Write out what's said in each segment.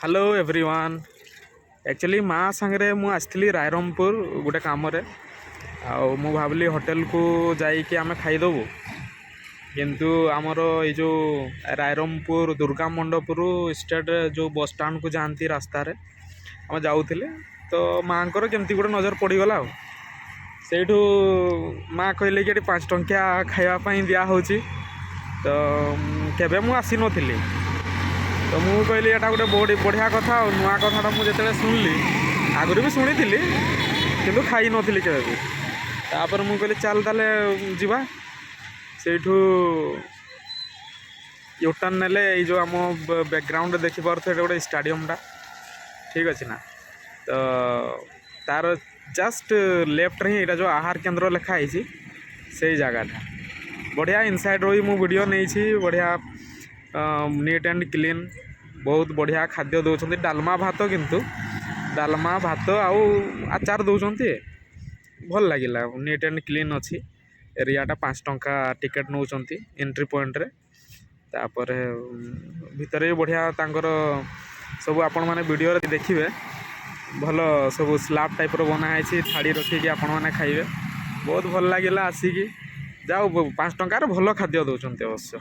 Hello everyone. Actually माँ सांगे मु आसली रायरमपुर गोटे कम मु भाविली होटेल को जाइए आम खाईदेबू किंतु आमर ये जो रायरमपुर दुर्गा मंडपुर स्टेट जो बस स्टाण को जाती रास्तार आम जाऊे तो माँ केमती गोटे नजर पड़गला सेठू माँ कहले कि 5 टंकिया खावाई दिहूँ तो केवे मु आसी नी तो मु कहली एटा गोटे बढ़िया कथा नुआ कथा मुझे शुणिली आगुरी भी शुणी किंतु खाई नी के तापर मु कहली चल ताले जीवा सेठू यूटर्न नेले ये जो आम बैकग्राउंड देखी पारे गोटे स्टाडियमटा ठीक अच्छे ना तो तार जस्ट लेफ्ट ही जो आहार केन्द्र लिखाई से जगह बढ़िया इनसाइड रही मु वीडियो नहीं बढ़िया नीट एंड क्लीन बहुत बढ़िया खाद्य दौरान डालमा भात किंतु डालमा भात आउ आचार दौरान भल लगे नीट एंड क्लीन अच्छी एरियाटा 5 टंका टिकेट नौ एंट्री पॉइंट रे तापर भितर भी बढ़िया तांकर सब आपण मैंने वीडियो रे देखिए भल सब स्लाब टाइप बनाई थाड़ी रखिकी आपण मैंने खाइबे बहुत भल लगे आसिकी जाओ 5 टंकार भल खाद्य दौरान अवश्य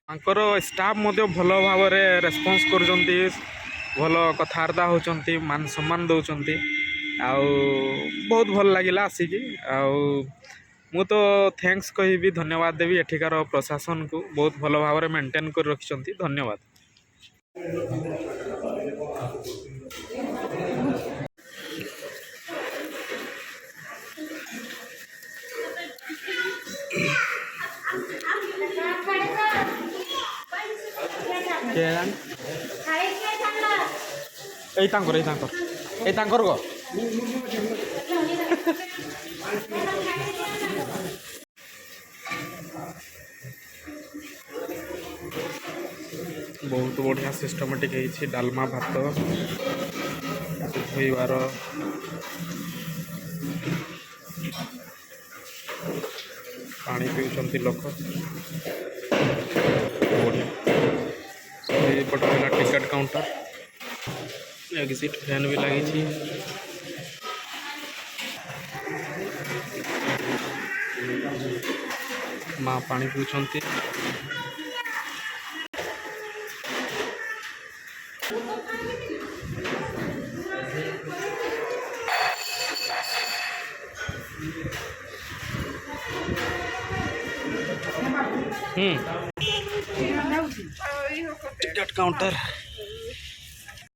तांकर स्टाफ मध्य भल भाव में रेस्पॉन्स करछंती भल कथबार्ता होचंती मान सम्मान दौरान आउ बहुत भल लगे आसिकी मु तो थैंक्स कहि धन्यवाद देवी एठिकार प्रशासन को बहुत भल भाव में मेंटेन कर रखिछंती धन्यवाद। बहुत बढ़िया सिस्टमेटिक है डालमा भात धोइबार पानी पीउछंती लोक बढ़िया टिकट काउंटर एग्जिट फैन भी लगी माँ पानी पीउछंती टिकट काउंटर